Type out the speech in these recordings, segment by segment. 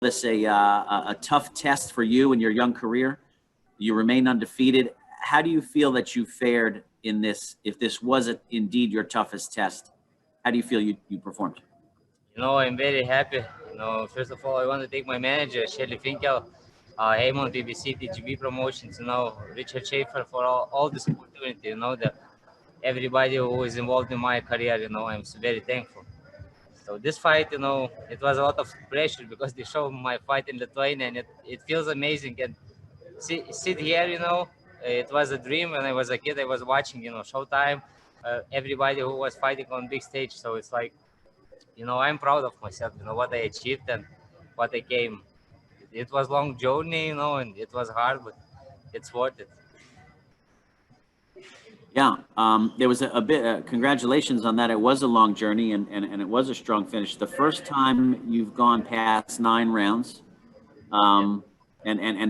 this a tough test for you in your young career. You remain undefeated. How do you feel that you fared in this? If this was indeed your toughest test, how do you feel you performed? I'm very happy. First of all, I want to thank my manager, Shelly Finkel, Eamon, BBC, TGB Promotions, Richard Schaefer for all this opportunity, that everybody who is involved in my career, I'm very thankful. So this fight, it was a lot of pressure because they showed my fight in Lithuania and it feels amazing. And sit here, it was a dream when I was a kid. I was watching, Showtime, everybody who was fighting on big stage. So it's like, I'm proud of myself, what I achieved and what I came. It was long journey, and it was hard, but it's worth it. Yeah, there was a bit. Congratulations on that. It was a long journey, and it was a strong finish. The first time you've gone past 9 rounds, and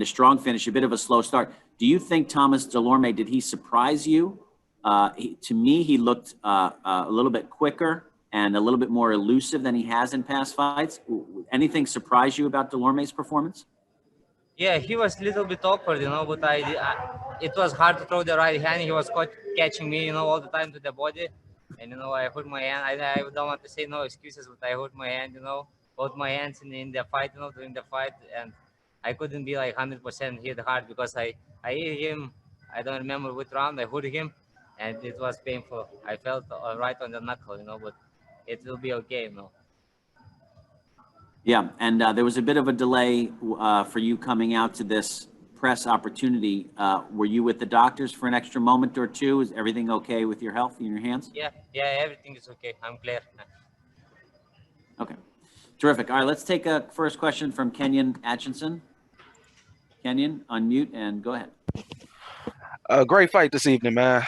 a strong finish, a bit of a slow start. Do you think Thomas Dulorme, did he surprise you? To me, he looked a little bit quicker and a little bit more elusive than he has in past fights. Anything surprise you about Dulorme's performance? Yeah, he was a little bit awkward, but it was hard to throw the right hand. He was catching me, all the time to the body. And, I hurt my hand. I don't want to say no excuses, but I hurt my hand, both my hands in the fight, during the fight. And I couldn't be like 100% hit hard because I hit him. I don't remember which round I hurt him. And it was painful. I felt right on the knuckle, but it will be okay, Yeah, and there was a bit of a delay for you coming out to this press opportunity. Were you with the doctors for an extra moment or two? Is everything okay with your health in your hands? Yeah, everything is okay. I'm clear. Okay, terrific. All right, let's take a first question from Kenyon Atchinson. Kenyon, unmute and go ahead. Great fight this evening, man.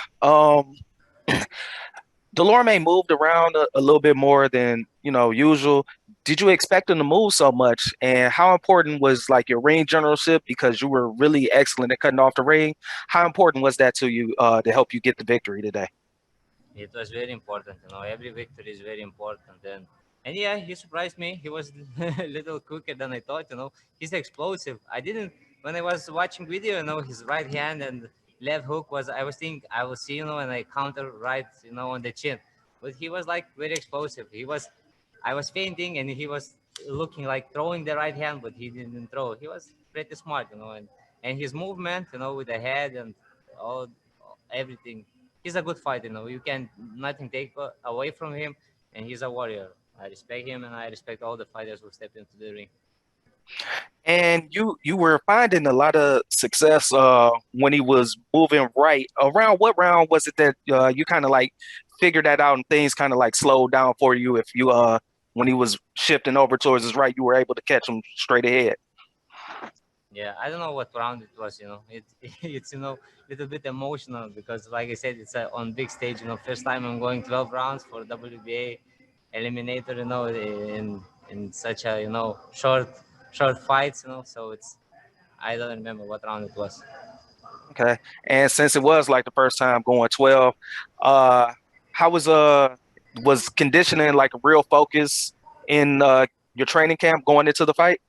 Dulorme moved around a little bit more than usual. Did you expect him to move so much? And how important was like your ring generalship, because you were really excellent at cutting off the ring? How important was that to you to help you get the victory today? It was very important, every victory is very important. And yeah, he surprised me. He was a little quicker than I thought, He's explosive. When I was watching video, his right hand and left hook I was thinking, I will see, and I counter right, on the chin. But he was like very explosive. I was fainting and he was looking like throwing the right hand, but he didn't throw. He was pretty smart, and his movement, with the head and all everything. He's a good fighter, You can nothing take away from him, and he's a warrior. I respect him, and I respect all the fighters who step into the ring. And you were finding a lot of success when he was moving right. Around what round was it that you kind of like figured that out and things kind of like slowed down for you? If you when he was shifting over towards his right, you were able to catch him straight ahead. Yeah, I don't know what round it was. It's little bit emotional because, like I said, it's on big stage. First time I'm going 12 rounds for WBA eliminator. In such a short fights. So I don't remember what round it was. Okay, and since it was like the first time going 12, how was conditioning like a real focus in your training camp going into the fight?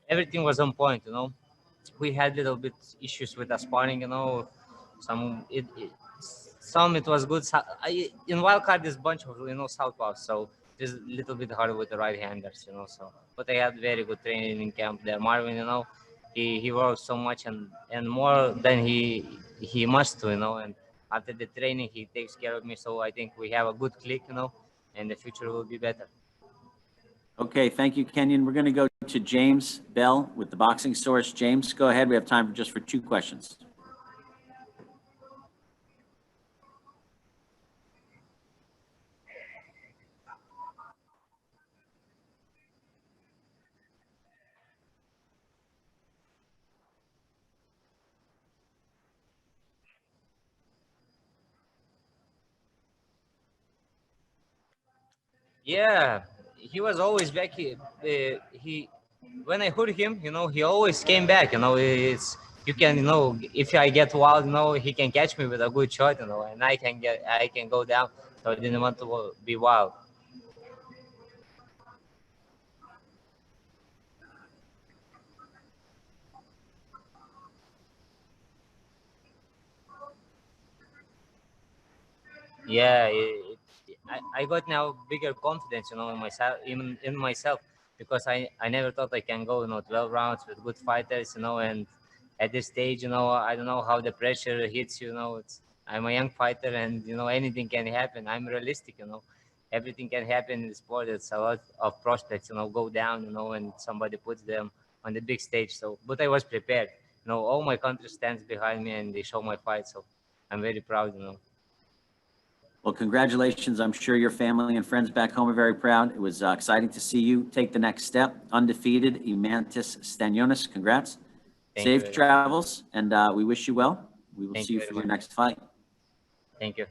Everything was on point. We had little bit issues with the sparring. Some it was good. In wild card, there's a bunch of southpaws, so it's a little bit harder with the right handers. So, but I had very good training in camp there. Marvin, he works so much and more than he must to, and after the training he takes care of me. So I think we have a good click, and the future will be better. Okay, thank you, Kenyon. We're going to go to James Bell with the Boxing Source. James, go ahead. We have time just for 2 questions. Yeah, he was always back. He when I hurt him, he always came back. It's you can if I get wild, he can catch me with a good shot, and I can go down. So I didn't want to be wild. Yeah, I got now bigger confidence, in myself, in myself, because I never thought I can go, 12 rounds with good fighters, and at this stage, I don't know how the pressure hits, I'm a young fighter, and anything can happen. I'm realistic, everything can happen in the sport. It's a lot of prospects, go down, and somebody puts them on the big stage. So, but I was prepared, all my country stands behind me and they show my fight. So I'm very proud. Well, congratulations. I'm sure your family and friends back home are very proud. It was exciting to see you take the next step. Undefeated, Eimontas Stanionis. Congrats. Thank you Safe very much. travels, and we wish you well. We will Thank see you you very for your much. next fight. Thank you.